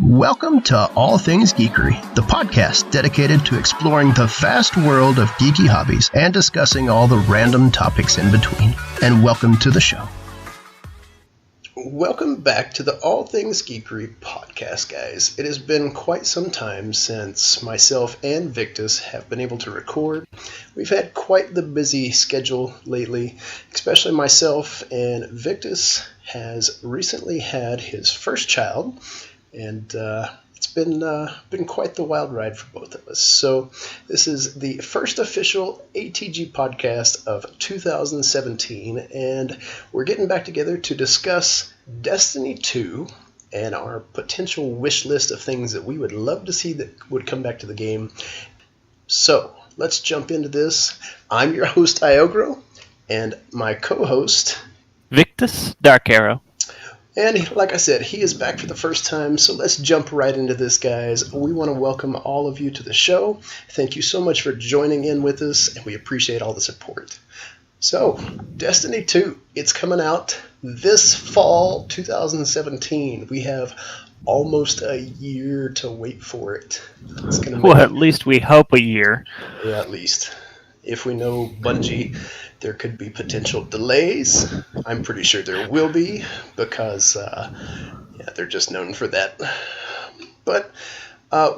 Welcome to All Things Geekery, the podcast dedicated to exploring the vast world of geeky hobbies and discussing all the random topics in between. And welcome to the show. Welcome back to the All Things Geekery podcast, guys. It has been quite some time since myself and Victus have been able to record. We've had quite the busy schedule lately, especially myself, and Victus has recently had his first child, and it's been quite the wild ride for both of us. So this is the first official ATG podcast of 2017, and we're getting back together to discuss Destiny 2 and our potential wish list of things that we would love to see that would come back to the game. So let's jump into this. I'm your host, Iogro, and my co-host, Victus Darkaero. And like I said, he is back for the first time, so let's jump right into this, guys. We want to welcome all of you to the show. Thank you so much for joining in with us, and we appreciate all the support. So, Destiny 2, it's coming out this fall 2017. We have almost a year to wait for it. It's gonna Well, at least we hope a year. Yeah, at least. If we know Bungie, there could be potential delays. I'm pretty sure there will be because they're just known for that. But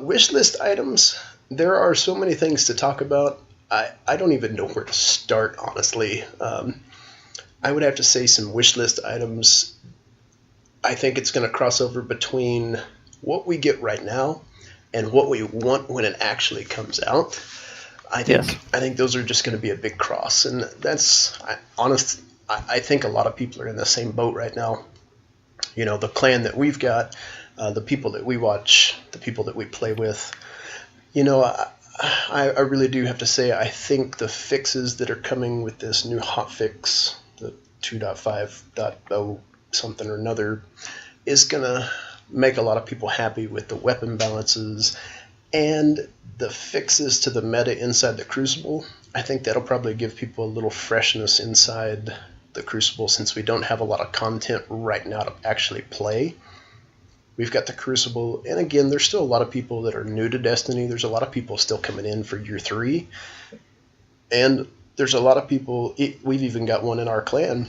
wish list items, there are so many things to talk about. I don't even know where to start, honestly. I would have to say some wish list items. I think it's going to cross over between what we get right now and what we want when it actually comes out. I think those are just going to be a big cross, and that's I think a lot of people are in the same boat right now. You know, the clan that we've got, the people that we watch, the people that we play with. You know, I really do have to say I think the fixes that are coming with this new hotfix, the 2.5.0 something or another, is going to make a lot of people happy with the weapon balances and the fixes to the meta inside the Crucible. I think that'll probably give people a little freshness inside the Crucible since we don't have a lot of content right now to actually play. We've got the Crucible, and again, there's still a lot of people that are new to Destiny. There's a lot of people still coming in for Year 3. And there's a lot of people, we've even got one in our clan,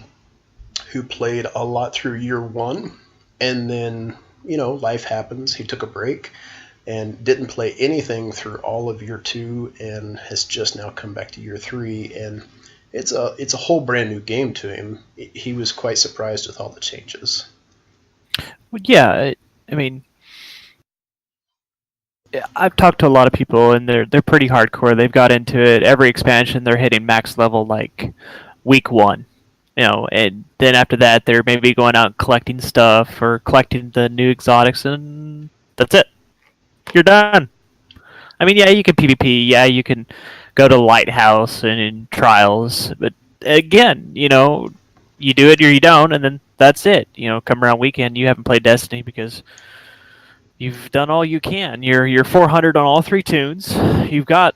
who played a lot through Year 1, and then, you know, life happens. He took a break and didn't play anything through all of Year 2 and has just now come back to Year 3, and it's a whole brand new game to him. He was quite surprised with all the changes. Well, yeah, I mean, I've talked to a lot of people, and they're pretty hardcore. They've got into it. Every expansion, they're hitting max level like week 1. You know, and then after that, they're maybe going out and collecting stuff or collecting the new exotics, and that's it. You're done. I mean, yeah, you can PvP. Yeah, you can go to Lighthouse and in Trials. But again, you know, you do it or you don't, and then that's it. You know, come around weekend, you haven't played Destiny because you've done all you can. You're 400 on all 3 tunes. You've got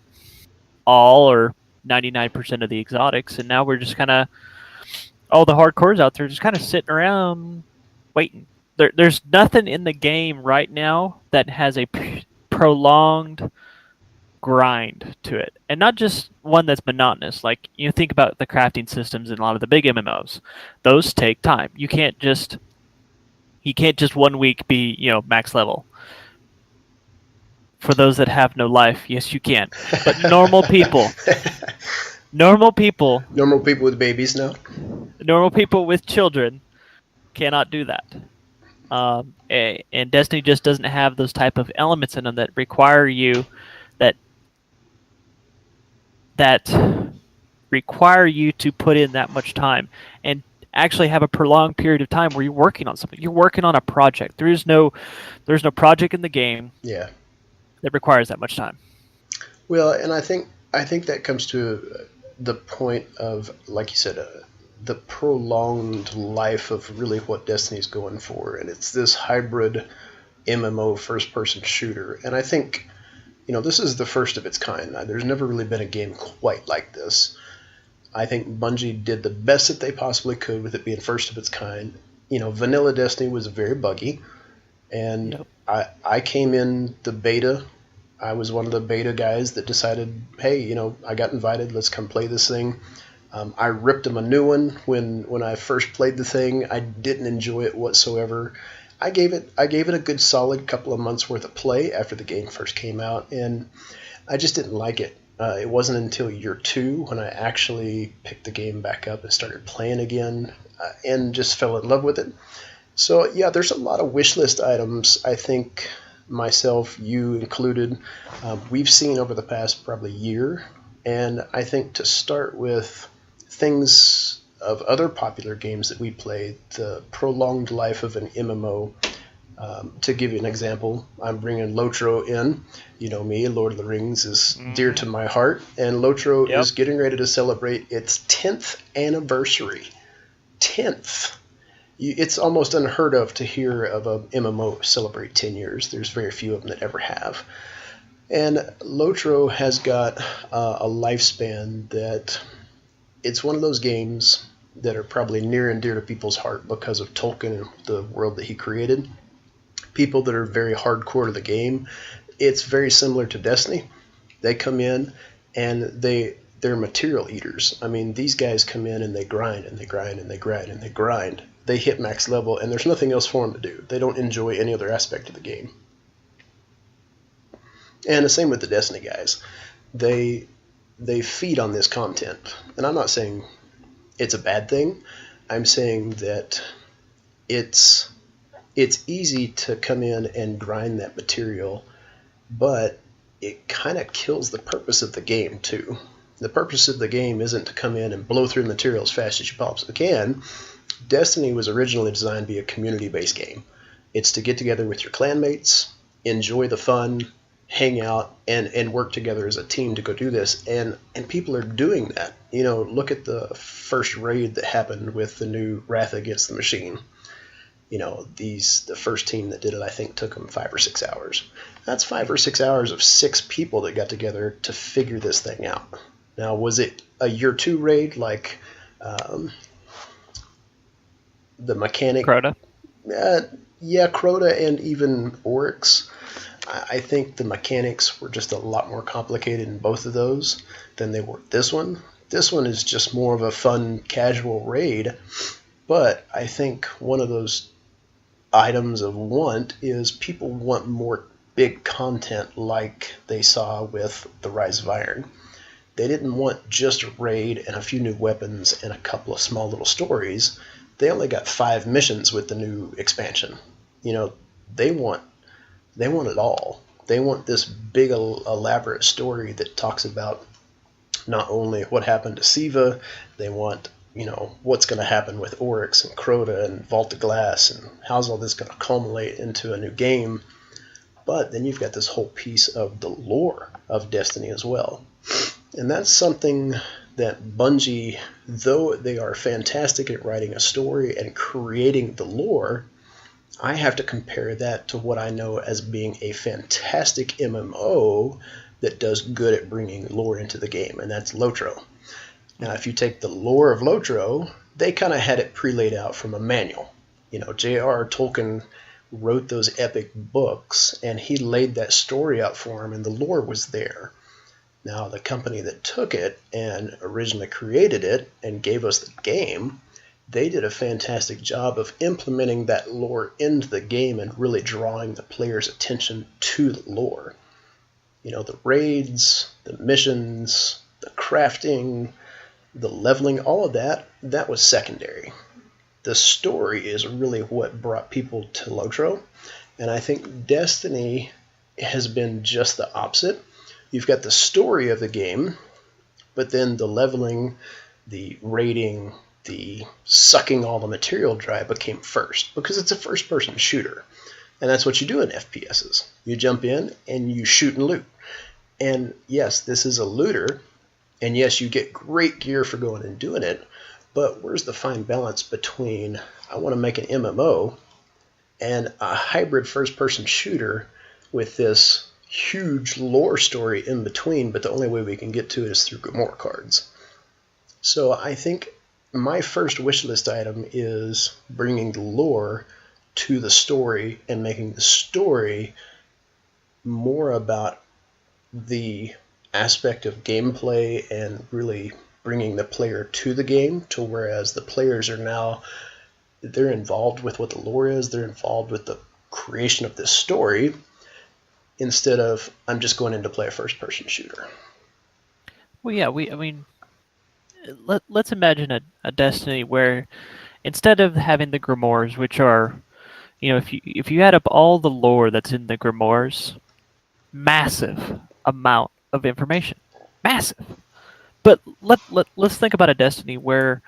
all or 99% of the exotics, and now we're just kind of all the hardcores out there just kind of sitting around waiting. There's nothing in the game right now that has a prolonged grind to it, and not just one that's monotonous. Like, you think about the crafting systems in a lot of the big MMOs; those take time. You can't just 1 week be, you know, max level. For those that have no life, yes, you can. But normal people with babies now, normal people with children cannot do that. And Destiny just doesn't have those type of elements in them that require you to put in that much time and actually have a prolonged period of time where you're working on something. You're working on a project. There's no project in the game that requires that much time. Well, and I think that comes to the point of, like you said, the prolonged life of really what Destiny's going for, and it's this hybrid MMO first-person shooter. And I think, you know, this is the first of its kind. There's never really been a game quite like this. I think Bungie did the best that they possibly could with it being first of its kind. You know, vanilla Destiny was very buggy, And Yep. I came in the beta. I was one of the beta guys that decided, hey, I got invited. Let's come play this thing. I ripped him a new one when I first played the thing. I didn't enjoy it whatsoever. I gave it a good solid couple of months worth of play after the game first came out, and I just didn't like it. It wasn't until year 2 when I actually picked the game back up and started playing again, and just fell in love with it. So yeah, there's a lot of wish list items. I think myself, you included, we've seen over the past probably year, and I think to start with things of other popular games that we played, the prolonged life of an MMO. To give you an example, I'm bringing Lotro in. You know me, Lord of the Rings is dear to my heart, and Lotro Yep. is getting ready to celebrate its 10th anniversary. 10th. It's almost unheard of to hear of a MMO celebrate 10 years. There's very few of them that ever have. And Lotro has got a lifespan that it's one of those games that are probably near and dear to people's heart because of Tolkien and the world that he created. People that are very hardcore to the game, it's very similar to Destiny. They come in and they're material eaters. I mean, these guys come in and they grind and they grind and they grind and they grind. They hit max level and there's nothing else for them to do. They don't enjoy any other aspect of the game. And the same with the Destiny guys. They feed on this content. And I'm not saying it's a bad thing. I'm saying that it's easy to come in and grind that material, but it kind of kills the purpose of the game too. The purpose of the game isn't to come in and blow through material as fast as you possibly can. Destiny was originally designed to be a community-based game. It's to get together with your clanmates, enjoy the fun, hang out, and work together as a team to go do this. And people are doing that. Look at the first raid that happened with the new Wrath Against the Machine. The first team that did it, I think, took them 5 or 6 hours. That's 5 or 6 hours of 6 people that got together to figure this thing out. Now, was it a year 2 raid like the mechanic? Crota? Yeah, Crota and even Oryx. I think the mechanics were just a lot more complicated in both of those than they were this one. This one is just more of a fun, casual raid. But I think one of those items of want is people want more big content like they saw with the Rise of Iron. They didn't want just a raid and a few new weapons and a couple of small little stories. They only got 5 missions with the new expansion. They want it all. They want this big elaborate story that talks about not only what happened to Siva, they want what's going to happen with Oryx and Crota and Vault of Glass and how's all this going to culminate into a new game. But then you've got this whole piece of the lore of Destiny as well. And that's something that Bungie, though they are fantastic at writing a story and creating the lore, I have to compare that to what I know as being a fantastic MMO that does good at bringing lore into the game, and that's Lotro. Now, if you take the lore of Lotro, they kind of had it pre-laid out from a manual. J.R.R. Tolkien wrote those epic books, and he laid that story out for him, and the lore was there. Now, the company that took it and originally created it and gave us the game, they did a fantastic job of implementing that lore into the game and really drawing the player's attention to the lore. The raids, the missions, the crafting, the leveling, all of that was secondary. The story is really what brought people to Lotro, and I think Destiny has been just the opposite. You've got the story of the game, but then the leveling, the raiding, the sucking all the material dry became first, because it's a first-person shooter, and that's what you do in FPSs. You jump in and you shoot and loot. And yes, this is a looter, and yes, you get great gear for going and doing it, but where's the fine balance between I want to make an MMO and a hybrid first-person shooter with this huge lore story in between, but the only way we can get to it is through Gamora cards. So I think my first wishlist item is bringing the lore to the story and making the story more about the aspect of gameplay and really bringing the player to the game, to whereas the players are now, they're involved with what the lore is, they're involved with the creation of this story, instead of I'm just going in to play a first-person shooter. Well, yeah, let's imagine a Destiny where instead of having the grimoires, which are, if you add up all the lore that's in the grimoires, massive amount of information, massive. But let's think about a Destiny where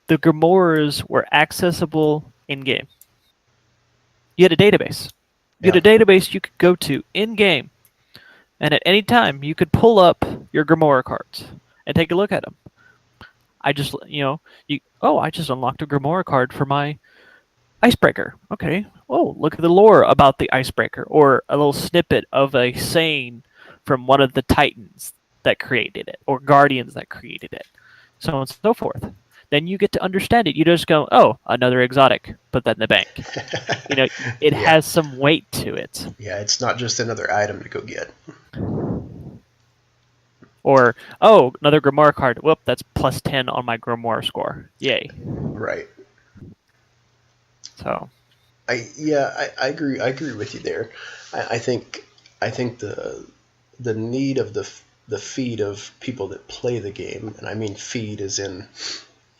the grimoires were accessible in game. You had a database. You Yeah. had a database you could go to in game, and at any time you could pull up your grimoire cards and take a look at them. I just I just unlocked a grimoire card for my icebreaker. Okay. Oh, look at the lore about the icebreaker, or a little snippet of a saying from one of the titans that created it, or guardians that created it, so on and so forth. Then you get to understand it. You just go, oh, another exotic, put that in the bank. It Yeah. has some weight to it. Yeah, it's not just another item to go get. Or, oh, another grimoire card. Whoop, that's plus 10 on my grimoire score. Yay. Right. So I agree. I agree with you there. I think the need of the feed of people that play the game, and I mean feed as in,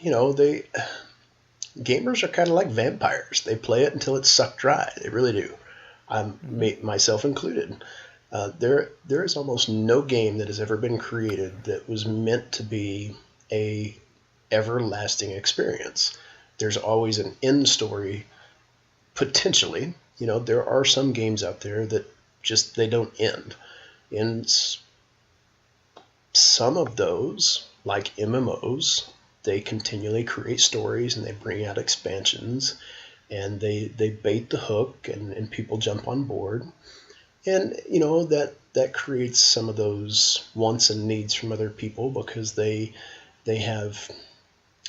they gamers are kind of like vampires. They play it until it's sucked dry. They really do. Myself included. There is almost no game that has ever been created that was meant to be a everlasting experience. There's always an end story, potentially. There are some games out there that just, they don't end. And some of those, like MMOs, they continually create stories and they bring out expansions and they bait the hook and people jump on board. And that creates some of those wants and needs from other people, because they have,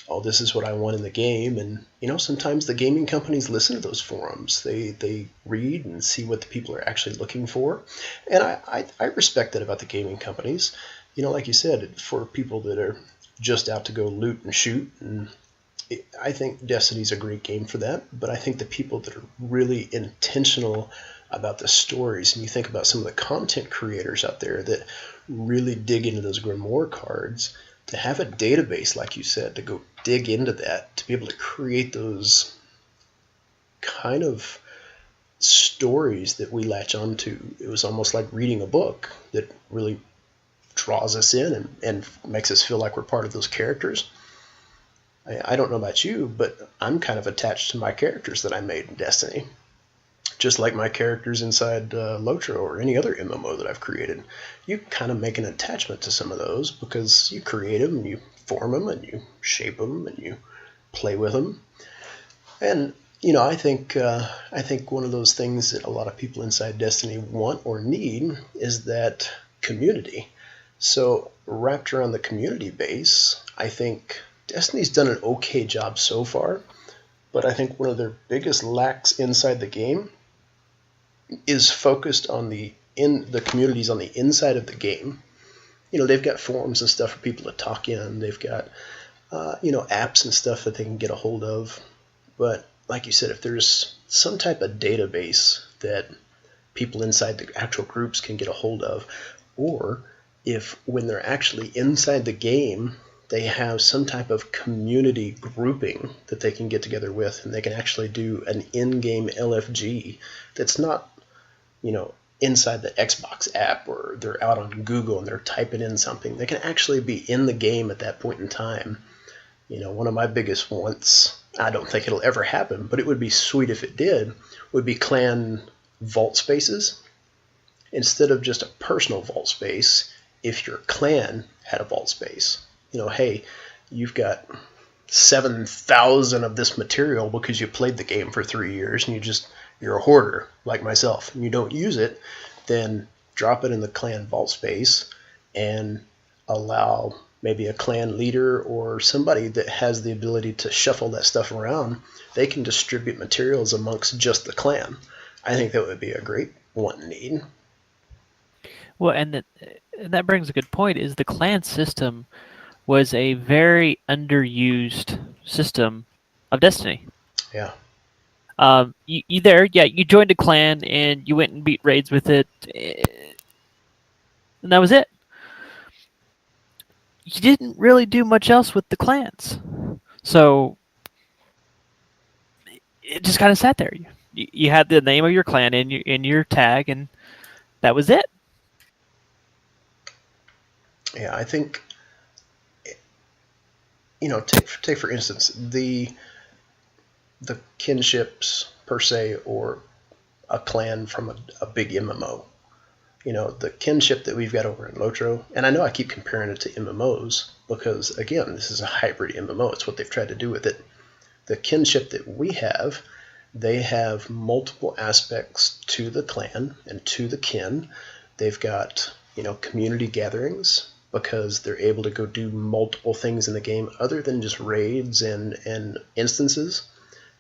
oh, this is what I want in the game. And sometimes the gaming companies listen to those forums. They read and see what the people are actually looking for. And I respect that about the gaming companies. Like you said, for people that are just out to go loot and shoot, and I think Destiny's a great game for that. But I think the people that are really intentional about the stories, and you think about some of the content creators out there that really dig into those grimoire cards, to have a database, like you said, to go dig into that, to be able to create those kind of stories that we latch onto. It was almost like reading a book that really draws us in and makes us feel like we're part of those characters. I don't know about you, but I'm kind of attached to my characters that I made in Destiny. Just like my characters inside Lotro or any other MMO that I've created. You kind of make an attachment to some of those because you create them and you form them and you shape them and you play with them. And I think one of those things that a lot of people inside Destiny want or need is that community. So wrapped around the community base, I think Destiny's done an okay job so far, but I think one of their biggest lacks inside the game is focused on the communities on the inside of the game. They've got forums and stuff for people to talk in. They've got apps and stuff that they can get a hold of. But like you said, if there's some type of database that people inside the actual groups can get a hold of, or if when they're actually inside the game, they have some type of community grouping that they can get together with, and they can actually do an in-game LFG that's not, inside the Xbox app, or they're out on Google and they're typing in something. They can actually be in the game at that point in time. One of my biggest wants, I don't think it'll ever happen, but it would be sweet if it did, would be clan vault spaces. Instead of just a personal vault space, if your clan had a vault space. Hey, you've got 7,000 of this material because you played the game for 3 years and you're a hoarder like myself and you don't use it, then drop it in the clan vault space and allow maybe a clan leader or somebody that has the ability to shuffle that stuff around, they can distribute materials amongst just the clan. I think that would be a great one need. Well, and that brings a good point. Is the clan system was a very underused system of Destiny. Yeah. You joined a clan and you went and beat raids with it, and that was it. You didn't really do much else with the clans, so it just kind of sat there. You had the name of your clan in your tag, and that was it. Yeah, I think, take for instance the kinships per se, or a clan from a big MMO. The kinship that we've got over in Lotro, and I know I keep comparing it to MMOs because, again, this is a hybrid MMO. It's what they've tried to do with it. The kinship that we have, they have multiple aspects to the clan and to the kin. They've got, community gatherings because they're able to go do multiple things in the game other than just raids and instances.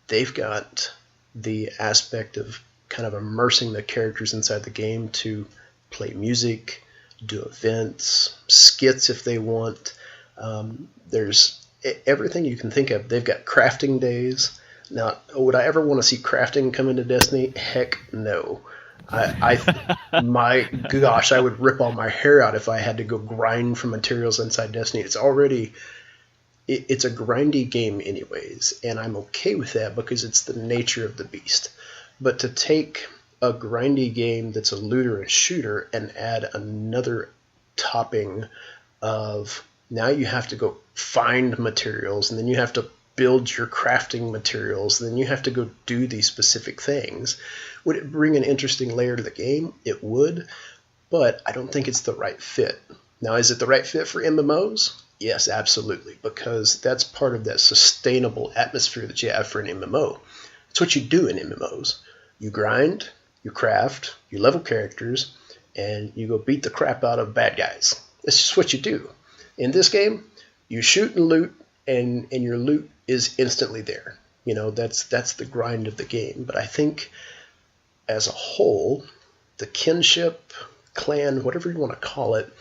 They've got the aspect of kind of immersing the characters inside the game to play music, do events, skits if they want. There's everything you can think of. They've got crafting days. Now, would I ever want to see crafting come into Destiny? Heck no. My gosh, I would rip all my hair out if I had to go grind for materials inside Destiny. It's a grindy game anyways, and I'm okay with that because it's the nature of the beast. But to take a grindy game that's a looter and shooter and add another topping of, now you have to go find materials, and then you have to build your crafting materials, and then you have to go do these specific things. Would it bring an interesting layer to the game? It would, but I don't think it's the right fit. Now, is it the right fit for MMOs? Yes, absolutely, because that's part of that sustainable atmosphere that you have for an MMO. It's what you do in MMOs. You grind, you craft, you level characters, and you go beat the crap out of bad guys. It's just what you do. In this game, you shoot and loot, and your loot is instantly there. That's the grind of the game. But I think as a whole, the kinship, clan, whatever you want to call it,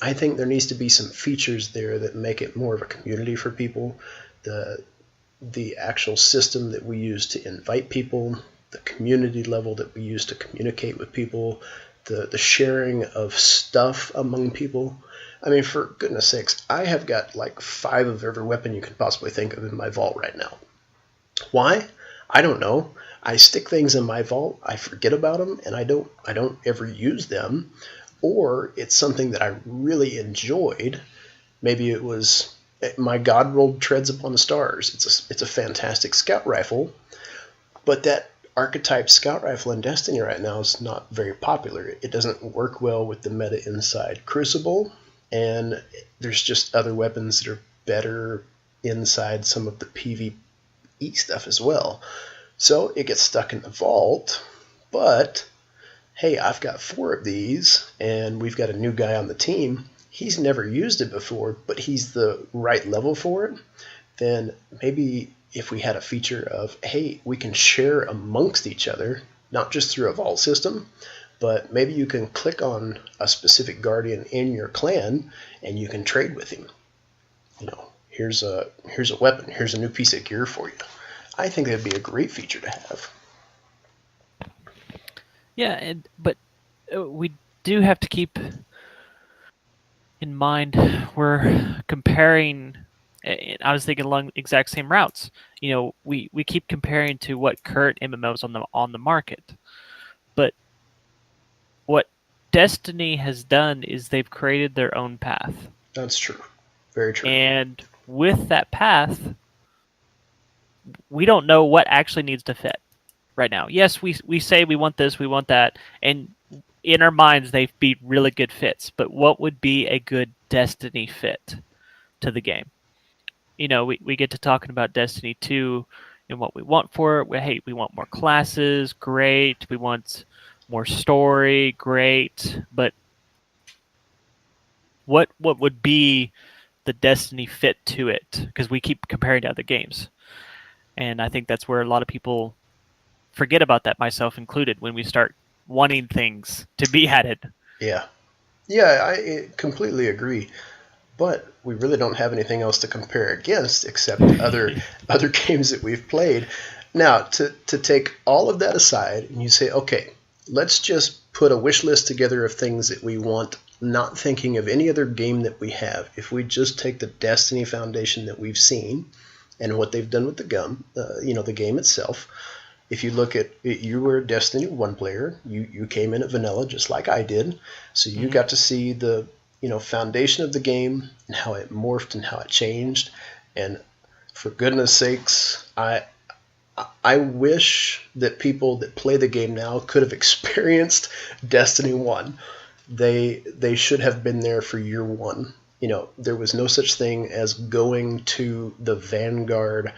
I think there needs to be some features there that make it more of a community for people. The actual system that we use to invite people, the community level that we use to communicate with people, the sharing of stuff among people. I mean, for goodness sakes, I have got like 5 of every weapon you could possibly think of in my vault right now. Why? I don't know. I stick things in my vault, I forget about them, and I don't ever use them. Or it's something that I really enjoyed. Maybe it was my God rolled Treads Upon the Stars. It's a fantastic scout rifle, but that archetype scout rifle in Destiny right now is not very popular. It doesn't work well with the meta inside Crucible, and there's just other weapons that are better inside some of the PvE stuff as well. So it gets stuck in the vault, but hey, I've got 4 of these, and we've got a new guy on the team. He's never used it before, but he's the right level for it. Then maybe if we had a feature of, hey, we can share amongst each other, not just through a vault system, but maybe you can click on a specific guardian in your clan, and you can trade with him. Here's a weapon, here's a new piece of gear for you. I think that'd be a great feature to have. Yeah, but we do have to keep in mind we're comparing. And I was thinking along the exact same routes. We keep comparing to what current MMOs on the market, but what Destiny has done is they've created their own path. That's true. Very true. And with that path, we don't know what actually needs to fit right now. Yes, we say we want this, we want that, and in our minds they'd be really good fits. But what would be a good Destiny fit to the game? We get to talking about Destiny 2 and what we want for it. We want more classes, great. We want more story, great. But what would be the Destiny fit to it, because we keep comparing to other games. And I think that's where a lot of people forget about that, myself included, when we start wanting things to be added. Yeah. Yeah, I completely agree. But we really don't have anything else to compare against except other games that we've played. Now, to take all of that aside, and you say, okay, let's just put a wish list together of things that we want, not thinking of any other game that we have. If we just take the Destiny Foundation that we've seen and what they've done with the game itself. If you look at it, you were a Destiny 1 player, you came in at vanilla just like I did, so you got to see the foundation of the game and how it morphed and how it changed. And for goodness sakes, I wish that people that play the game now could have experienced Destiny 1. They should have been there for year one. There was no such thing as going to the Vanguard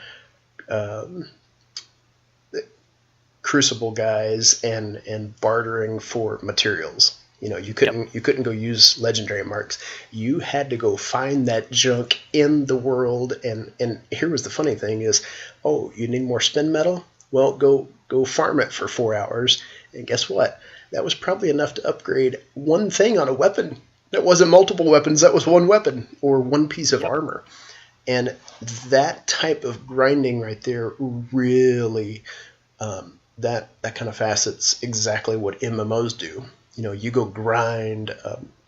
Crucible guys and bartering for materials. You couldn't go use legendary marks. You had to go find that junk in the world. And here was the funny thing is, oh, you need more spin metal? Well, go farm it for 4 hours. And guess what? That was probably enough to upgrade one thing on a weapon. That wasn't multiple weapons. That was one weapon or one piece of armor. And that type of grinding right there really, that kind of facets exactly what MMOs do. You go grind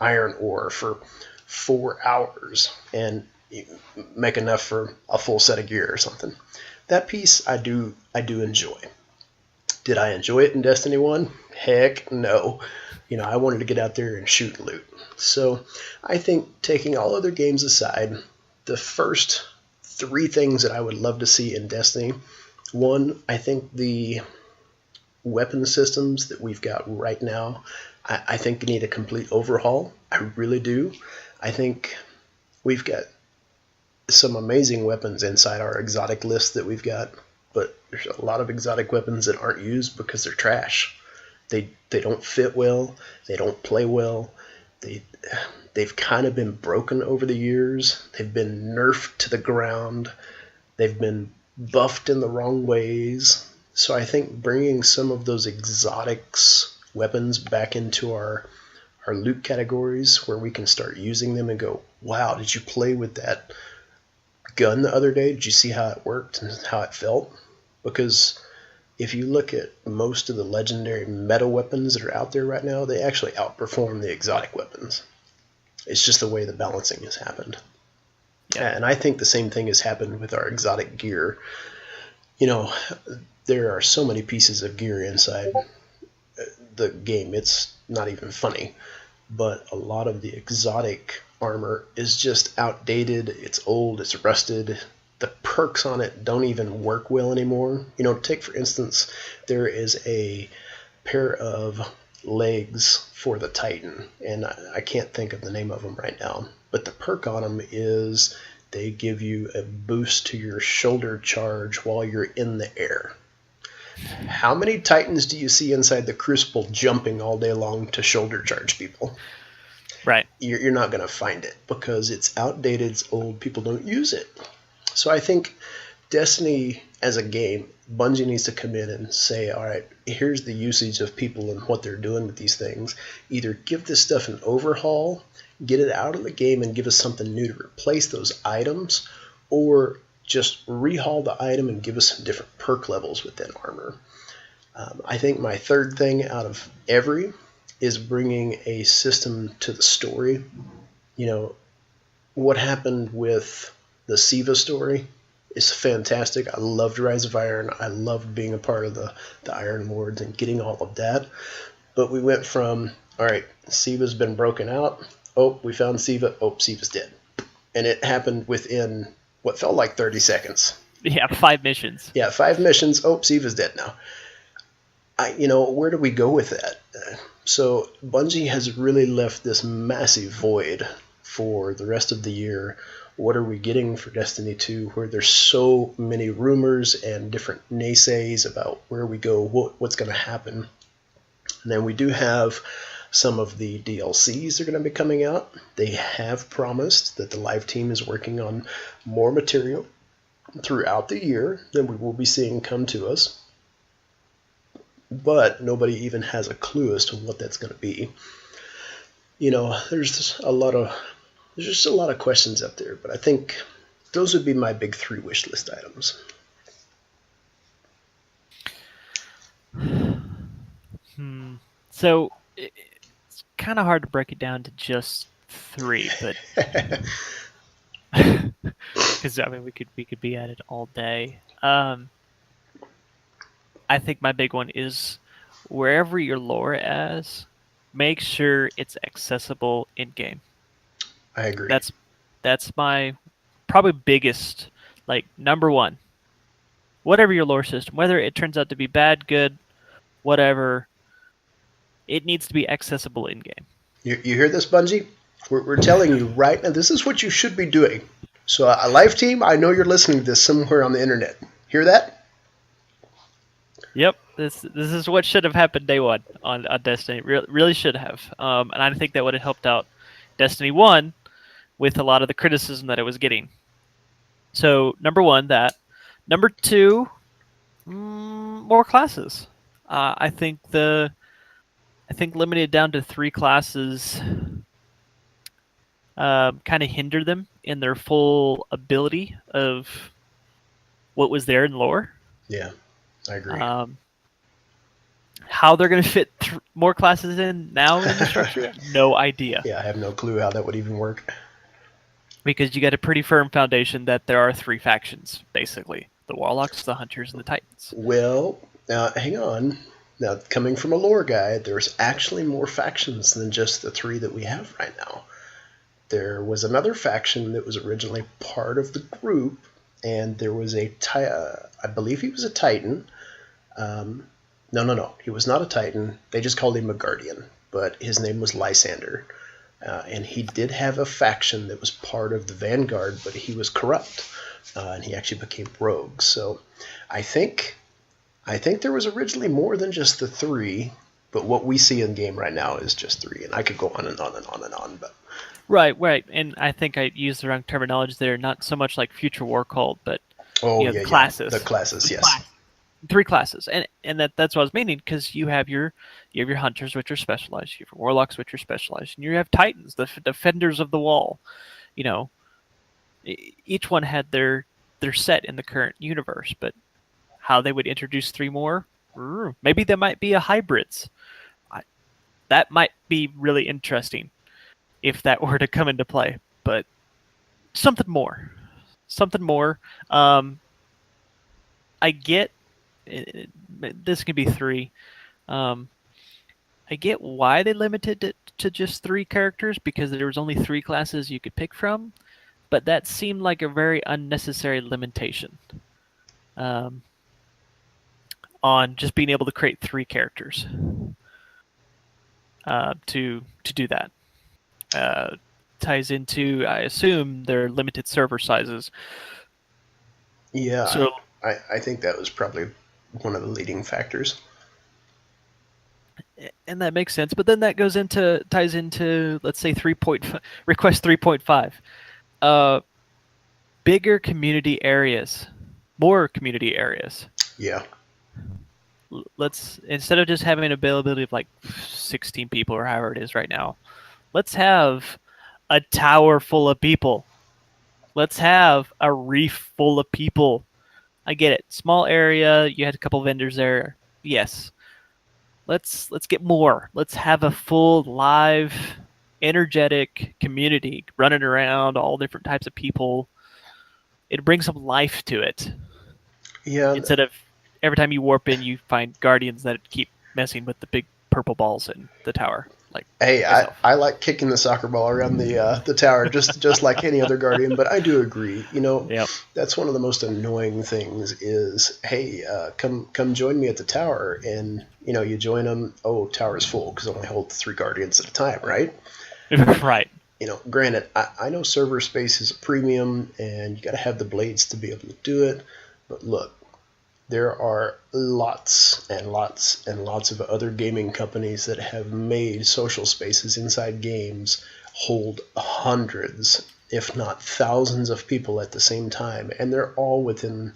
iron ore for 4 hours and you make enough for a full set of gear or something. That piece I do enjoy. Did I enjoy it in Destiny 1? Heck no. I wanted to get out there and shoot and loot. So I think, taking all other games aside, the first 3 things that I would love to see in Destiny: 1, I think the weapon systems that we've got right now, I think need a complete overhaul. I really do. I think we've got some amazing weapons inside our exotic list that we've got, but there's a lot of exotic weapons that aren't used because they're trash. They don't fit well. They don't play well. They've kind of been broken over the years. They've been nerfed to the ground. They've been buffed in the wrong ways. So I think bringing some of those exotics weapons back into our loot categories, where we can start using them and go, wow, did you play with that gun the other day? Did you see how it worked and how it felt? Because if you look at most of the legendary meta weapons that are out there right now, they actually outperform the exotic weapons. It's just the way the balancing has happened. Yeah. And I think the same thing has happened with our exotic gear. There are so many pieces of gear inside the game, it's not even funny. But a lot of the exotic armor is just outdated, it's old, it's rusted. The perks on it don't even work well anymore. Take for instance, there is a pair of legs for the Titan, and I can't think of the name of them right now, but the perk on them is they give you a boost to your shoulder charge while you're in the air. How many Titans do you see inside the Crucible jumping all day long to shoulder charge people? Right. You're not going to find it because it's outdated, it's old, people don't use it. So I think Destiny as a game, Bungie needs to come in and say, all right, here's the usage of people and what they're doing with these things. Either give this stuff an overhaul, get it out of the game and give us something new to replace those items, or just rehaul the item and give us some different perk levels within armor. I think my third thing out of every is bringing a system to the story. What happened with the Siva story is fantastic. I loved Rise of Iron. I loved being a part of the Iron Lords and getting all of that. But we went from, all right, Siva's been broken out. Oh, we found Siva. Oh, Siva's dead. And it happened within what felt like 30 seconds. Yeah, 5 missions. Yeah, 5 missions. Oh, Siva's dead now. Where do we go with that? So Bungie has really left this massive void for the rest of the year. What are we getting for Destiny 2, where there's so many rumors and different naysays about where we go, what's going to happen? And then we do have some of the DLCs are going to be coming out. They have promised that the live team is working on more material throughout the year than we will be seeing come to us. But nobody even has a clue as to what that's going to be. There's just a lot of questions up there, but I think those would be my big 3 wish list items. So it's kind of hard to break it down to just 3, but because we could be at it all day. I think my big one is wherever your lore is, make sure it's accessible in game. I agree. That's my probably biggest, number one. Whatever your lore system, whether it turns out to be bad, good, whatever, it needs to be accessible in game. You hear this, Bungie? We're telling you right now, this is what you should be doing. So, a live team, I know you're listening to this somewhere on the internet. Hear that? Yep, this is what should have happened day one on Destiny. Really should have. And I think that would have helped out Destiny 1 with a lot of the criticism that it was getting. So, number 1, that. Number 2, more classes. I think limited down to 3 classes kind of hinder them in their full ability of what was there in lore. Yeah, I agree. How they're going to fit more classes in now in the structure? No idea. Yeah, I have no clue how that would even work. Because you got a pretty firm foundation that there are 3 factions, basically. The Warlocks, the Hunters, and the Titans. Well, now, hang on. Now, coming from a lore guy, there's actually more factions than just the 3 that we have right now. There was another faction that was originally part of the group, and there was I believe he was a Titan. No, he was not a Titan. They just called him a Guardian, but his name was Lysander. And he did have a faction that was part of the Vanguard, but he was corrupt, and he actually became rogue. So I think there was originally more than just the 3, but what we see in game right now is just 3, and I could go on and on and on and on. But right, and I think I used the wrong terminology there. Not so much like Future War Cult, but the classes. The classes, yes. 3 classes, and that's what I was meaning, because you have your Hunters, which are specialized, you have your Warlocks, which are specialized, and you have Titans, the defenders of the wall. Each one had their set in the current universe, but how they would introduce 3 more, maybe there might be a hybrids. That might be really interesting if that were to come into play, but something more. I get this can be 3. I get why they limited it to just 3 characters, because there was only 3 classes you could pick from, but that seemed like a very unnecessary limitation on just being able to create 3 characters to do that. Ties into, I assume, their limited server sizes. Yeah, so I think that was probably one of the leading factors. And that makes sense, but then that ties into, let's say, request 3.5. Bigger community areas, more community areas. Yeah. Let's, instead of just having an availability of 16 people or however it is right now, let's have a tower full of people. Let's have a reef full of people. I get it. Small area, you had a couple vendors there. Yes. Let's get more. Let's have a full, live, energetic community running around, all different types of people. It brings some life to it. Yeah. Instead of every time you warp in, you find guardians that keep messing with the big purple balls in the tower. Hey, I like kicking the soccer ball around the tower just like any other guardian, but I do agree. Yep. That's one of the most annoying things is, hey, come join me at the tower, and you join them. Oh, tower's full because it only holds 3 guardians at a time, right? Right. Granted, I know server space is a premium, and you got to have the blades to be able to do it. But look, there are lots and lots and lots of other gaming companies that have made social spaces inside games hold hundreds, if not thousands of people at the same time, and they're all within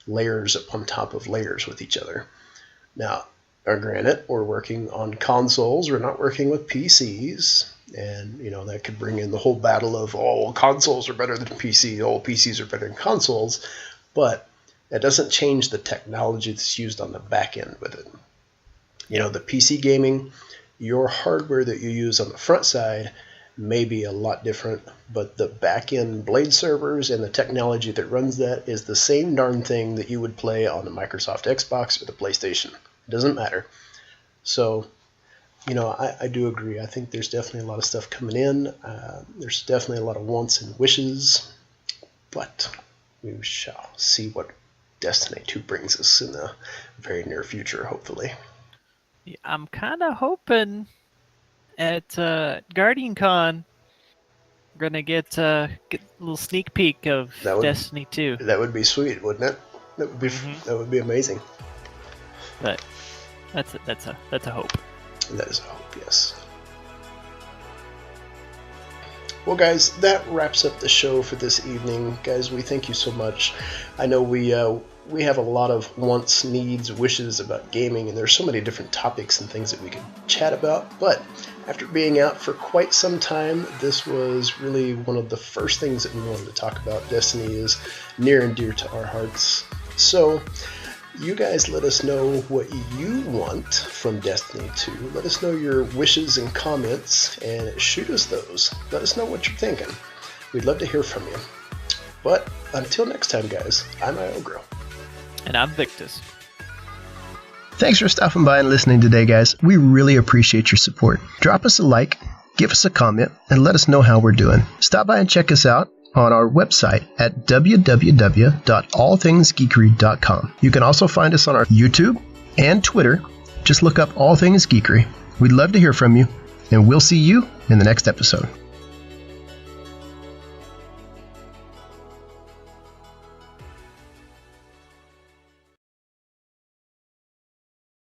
layers upon top of layers with each other. Now, granted, we're working on consoles, we're not working with PCs, and that could bring in the whole battle of, consoles are better than PCs, PCs are better than consoles, but that doesn't change the technology that's used on the back end with it. The PC gaming, your hardware that you use on the front side may be a lot different, but the back end blade servers and the technology that runs that is the same darn thing that you would play on the Microsoft Xbox or the PlayStation. It doesn't matter. So, I do agree. I think there's definitely a lot of stuff coming in. There's definitely a lot of wants and wishes, but we shall see what Destiny 2 brings us in the very near future, hopefully. Yeah, I'm kind of hoping at GuardianCon we're gonna get a little sneak peek of Destiny 2. That would be sweet, wouldn't it? That would be amazing. But that's a hope. That is a hope, yes. Well, guys, that wraps up the show for this evening. Guys, we thank you so much. I know we have a lot of wants, needs, wishes about gaming, and there's so many different topics and things that we could chat about, but after being out for quite some time, this was really one of the first things that we wanted to talk about. Destiny is near and dear to our hearts. So, you guys let us know what you want from Destiny 2. Let us know your wishes and comments, and shoot us those. Let us know what you're thinking. We'd love to hear from you. But until next time, guys, I'm Iogro. And I'm Victus. Thanks for stopping by and listening today, guys. We really appreciate your support. Drop us a like, give us a comment, and let us know how we're doing. Stop by and check us out on our website at www.allthingsgeekery.com. You can also find us on our YouTube and Twitter. Just look up All Things Geekery. We'd love to hear from you, and we'll see you in the next episode.